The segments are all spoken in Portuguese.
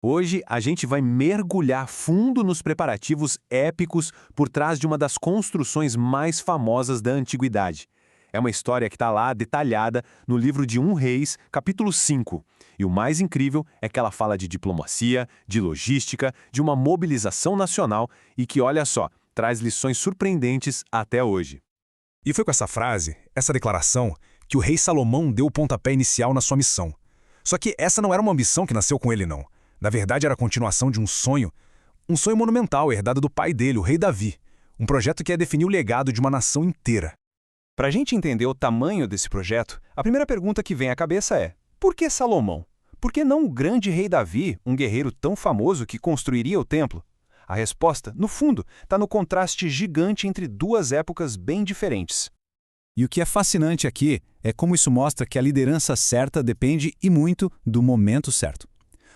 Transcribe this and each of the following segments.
Hoje, a gente vai mergulhar fundo nos preparativos épicos por trás de uma das construções mais famosas da antiguidade. É uma história que está lá detalhada no livro de 1 Reis, capítulo 5. E o mais incrível é que ela fala de diplomacia, de logística, de uma mobilização nacional e que, olha só, traz lições surpreendentes até hoje. E foi com essa frase, essa declaração, que o rei Salomão deu o pontapé inicial na sua missão. Só que essa não era uma ambição que nasceu com ele, não. Na verdade, era a continuação de um sonho monumental herdado do pai dele, o rei Davi. Um projeto que ia definir o legado de uma nação inteira. Para a gente entender o tamanho desse projeto, a primeira pergunta que vem à cabeça é: por que Salomão? Por que não o grande rei Davi, um guerreiro tão famoso que construiria o templo? A resposta, no fundo, está no contraste gigante entre duas épocas bem diferentes. E o que é fascinante aqui é como isso mostra que a liderança certa depende e muito do momento certo.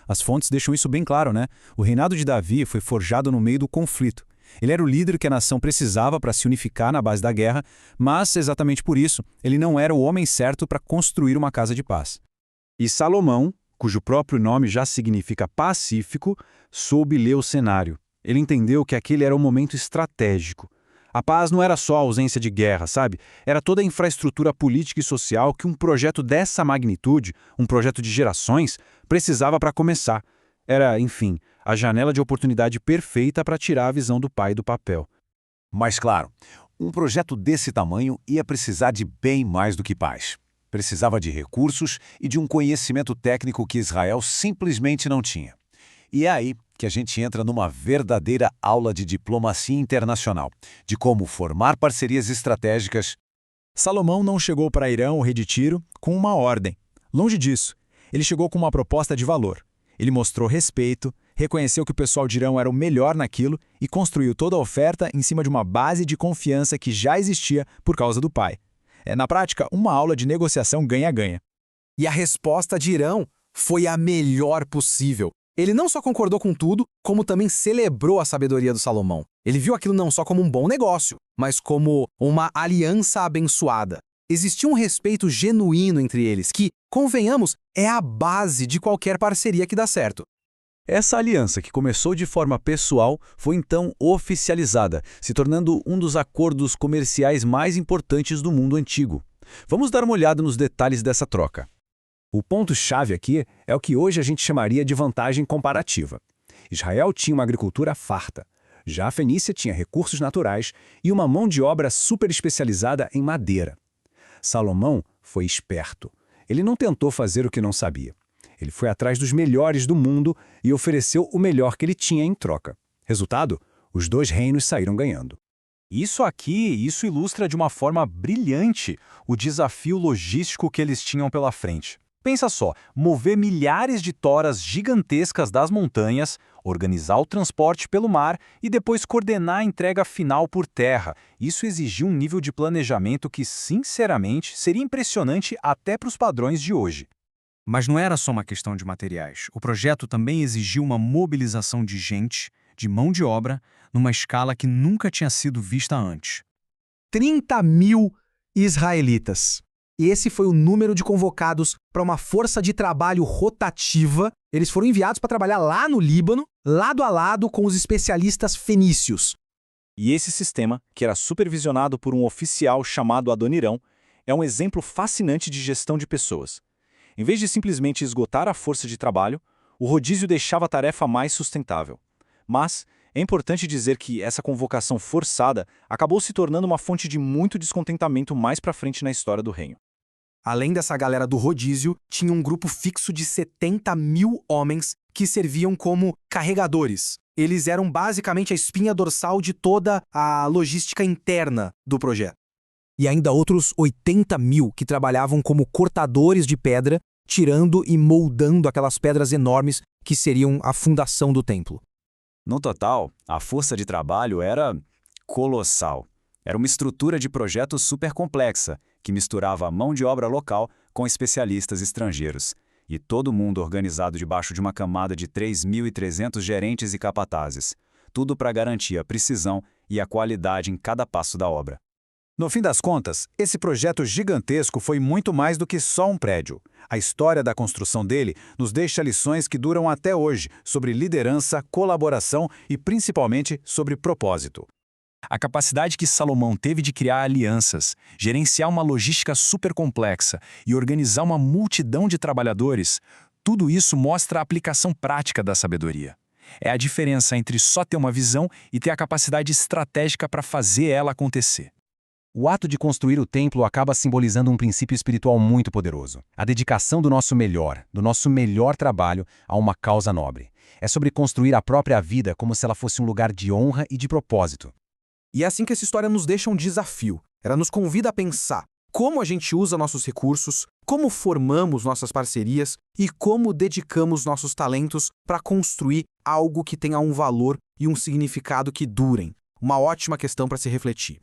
As fontes deixam isso bem claro, né? O reinado de Davi foi forjado no meio do conflito. Ele era o líder que a nação precisava para se unificar na base da guerra, mas, exatamente por isso, ele não era o homem certo para construir uma casa de paz. E Salomão, cujo próprio nome já significa pacífico, soube ler o cenário. Ele entendeu que aquele era um momento estratégico. A paz não era só a ausência de guerra, sabe? Era toda a infraestrutura política e social que um projeto dessa magnitude, um projeto de gerações, precisava para começar. Era, enfim, a janela de oportunidade perfeita para tirar a visão do pai do papel. Mas claro, um projeto desse tamanho ia precisar de bem mais do que paz. Precisava de recursos e de um conhecimento técnico que Israel simplesmente não tinha. E é aí que a gente entra numa verdadeira aula de diplomacia internacional, de como formar parcerias estratégicas. Salomão não chegou para Irão, o rei de Tiro, com uma ordem. Longe disso. Ele chegou com uma proposta de valor. Ele mostrou respeito, reconheceu que o pessoal de Irão era o melhor naquilo e construiu toda a oferta em cima de uma base de confiança que já existia por causa do pai. É, na prática, uma aula de negociação ganha-ganha. E a resposta de Irão foi a melhor possível. Ele não só concordou com tudo, como também celebrou a sabedoria do Salomão. Ele viu aquilo não só como um bom negócio, mas como uma aliança abençoada. Existia um respeito genuíno entre eles, que, convenhamos, é a base de qualquer parceria que dá certo. Essa aliança, que começou de forma pessoal, foi então oficializada, se tornando um dos acordos comerciais mais importantes do mundo antigo. Vamos dar uma olhada nos detalhes dessa troca. O ponto-chave aqui é o que hoje a gente chamaria de vantagem comparativa. Israel tinha uma agricultura farta. Já a Fenícia tinha recursos naturais e uma mão de obra super especializada em madeira. Salomão foi esperto. Ele não tentou fazer o que não sabia. Ele foi atrás dos melhores do mundo e ofereceu o melhor que ele tinha em troca. Resultado? Os dois reinos saíram ganhando. Isso ilustra de uma forma brilhante o desafio logístico que eles tinham pela frente. Pensa só, mover milhares de toras gigantescas das montanhas, organizar o transporte pelo mar e depois coordenar a entrega final por terra. Isso exigia um nível de planejamento que, sinceramente, seria impressionante até para os padrões de hoje. Mas não era só uma questão de materiais. O projeto também exigiu uma mobilização de gente, de mão de obra, numa escala que nunca tinha sido vista antes. 30 mil israelitas. E esse foi o número de convocados para uma força de trabalho rotativa. Eles foram enviados para trabalhar lá no Líbano, lado a lado com os especialistas fenícios. E esse sistema, que era supervisionado por um oficial chamado Adonirão, é um exemplo fascinante de gestão de pessoas. Em vez de simplesmente esgotar a força de trabalho, o rodízio deixava a tarefa mais sustentável. Mas é importante dizer que essa convocação forçada acabou se tornando uma fonte de muito descontentamento mais para frente na história do reino. Além dessa galera do rodízio, tinha um grupo fixo de 70 mil homens que serviam como carregadores. Eles eram basicamente a espinha dorsal de toda a logística interna do projeto. E ainda outros 80 mil que trabalhavam como cortadores de pedra, tirando e moldando aquelas pedras enormes que seriam a fundação do templo. No total, a força de trabalho era colossal. Era uma estrutura de projeto super complexa, que misturava a mão de obra local com especialistas estrangeiros, e todo mundo organizado debaixo de uma camada de 3.300 gerentes e capatazes, tudo para garantir a precisão e a qualidade em cada passo da obra. No fim das contas, esse projeto gigantesco foi muito mais do que só um prédio. A história da construção dele nos deixa lições que duram até hoje sobre liderança, colaboração e principalmente sobre propósito. A capacidade que Salomão teve de criar alianças, gerenciar uma logística super complexa e organizar uma multidão de trabalhadores, tudo isso mostra a aplicação prática da sabedoria. É a diferença entre só ter uma visão e ter a capacidade estratégica para fazer ela acontecer. O ato de construir o templo acaba simbolizando um princípio espiritual muito poderoso. A dedicação do nosso melhor trabalho a uma causa nobre. É sobre construir a própria vida como se ela fosse um lugar de honra e de propósito. E é assim que essa história nos deixa um desafio. Ela nos convida a pensar como a gente usa nossos recursos, como formamos nossas parcerias e como dedicamos nossos talentos para construir algo que tenha um valor e um significado que durem. Uma ótima questão para se refletir.